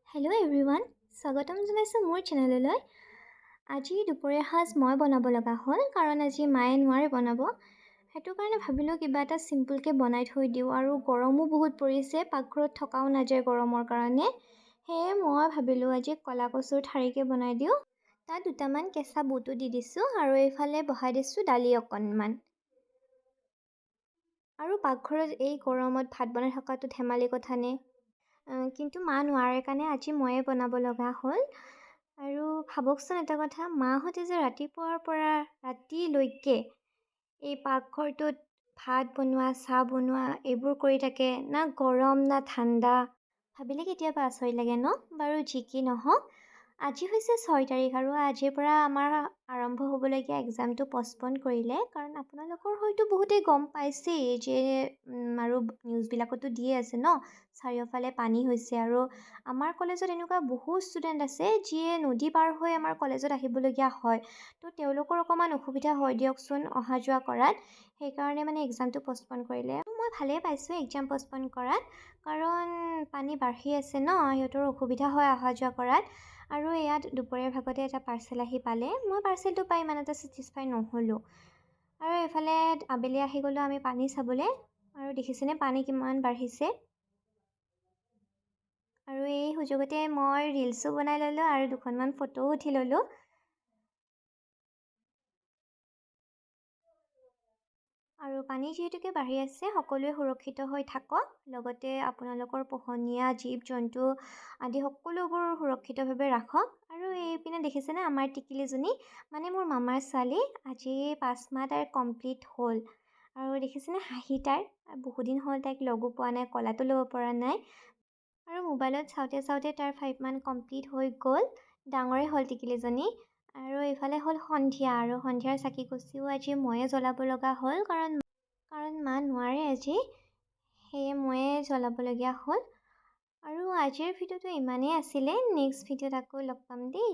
Hello' everyone, স্বাগতম জনাইছোঁ মোৰ চেনেললৈ। আজি দুপৰীয়া সাজ মই বনাব লগা হ'ল কাৰণ আজি মায়ে নোৱাৰে বনাব। সেইটো কাৰণে ভাবিলোঁ কিবা এটা চিম্পুলকৈ বনাই থৈ দিওঁ, আৰু গৰমো বহুত পৰিছে, পাকঘৰত থকাও নাযায় গৰমৰ কাৰণে। সেয়ে মই ভাবিলোঁ আজি ক'লা কচুৰ ঠাৰিকে বনাই দিওঁ। তাত দুটামান কেঁচা বুটো দি দিছোঁ আৰু এইফালে বহাই দিছোঁ দালি অকণমান। আৰু পাকঘৰত এই গৰমত ভাত বনাই থকাটো ধেমালি কথা নে। কিন্তু মা নোৱাৰে কাৰণে আজি ময়ে বনাব লগা হ'ল। আৰু ভাবকচোন এটা কথা, মাহঁতে যে ৰাতিপুৱাৰ পৰা ৰাতিলৈকে এই পাকঘৰটোত ভাত বনোৱা, চাহ বনোৱা এইবোৰ কৰি থাকে, না গৰম না ঠাণ্ডা। ভাবিলে কেতিয়াবা আচৰিত লাগে ন। বাৰু যি কি নহওক, আজি হৈছে 6 তাৰিখ আৰু আজিৰ পৰা আমাৰ আৰম্ভ হ'বলগীয়া এক্সামটো পষ্টপন কৰিলে, কাৰণ আপোনালোকৰ হয়তো বহুতেই গম পাইছেই যে আৰু নিউজবিলাকতো দিয়ে আছে ন, চাৰিওফালে পানী হৈছে। আৰু আমাৰ কলেজত এনেকুৱা বহু ষ্টুডেণ্ট আছে যিয়ে নদী পাৰ হৈ আমাৰ কলেজত আহিবলগীয়া হয়। তো তেওঁলোকৰ অকণমান অসুবিধা হয় দিয়কচোন অহা যোৱা কৰাত। সেইকাৰণে মানে এক্সামটো পষ্টপন কৰিলে। মই ভালেই পাইছোঁ এক্সাম পষ্টপন কৰাত, কাৰণ পানী বাঢ়ি আছে ন, সিহঁতৰ অসুবিধা হয় অহা যোৱা কৰাত। আৰু ইয়াত দুপৰীয়াৰ ভাগতে এটা পাৰ্চেল আহি পালে। মই পাৰ্চেলটো পাই ইমান এটা ছেটিছফাই নহ'লোঁ। আৰু এইফালে আবেলি আহি গ'লোঁ আমি পানী চাবলৈ, আৰু দেখিছেনে পানী কিমান বাঢ়িছে। আৰু এই সুযোগতে মই ৰিলচো বনাই ল'লোঁ আৰু দুখনমান ফটোও উঠি ল'লোঁ। আৰু পানী যিহেতুকে বাঢ়ি আছে, সকলোৱে সুৰক্ষিত হৈ থাকক। লগতে আপোনালোকৰ পোহনীয়া জীৱ জন্তু আদি সকলোবোৰ সুৰক্ষিতভাৱে ৰাখক। আৰু এইপিনে দেখিছেনে আমাৰ টিকিলিজনী, মানে মোৰ মামাৰ ছোৱালী, আজি 5 মাহ তাইৰ কমপ্লিট হ'ল। আৰু দেখিছেনে হাঁহি তাইৰ, বহুদিন হ'ল তাইক লগো পোৱা নাই, কলাটো ল'ব পৰা নাই। আৰু মোবাইলত চাওঁতে চাওঁতে তাইৰ 5 মাহ কমপ্লিট হৈ গ'ল, ডাঙৰেই হ'ল টিকিলিজনী। আৰু এইফালে হ'ল সন্ধিয়া, আৰু সন্ধিয়াৰ চাকি-কচিও আজি ময়ে জ্বলাব লগা হ'ল, কাৰণ মা নোৱাৰে আজি, সেয়ে ময়ে জ্বলাবলগীয়া হ'ল। আৰু আজিৰ ভিডিঅ'টো ইমানেই আছিলে। নেক্সট ভিডিঅ'ত আকৌ লগ পাম দেই।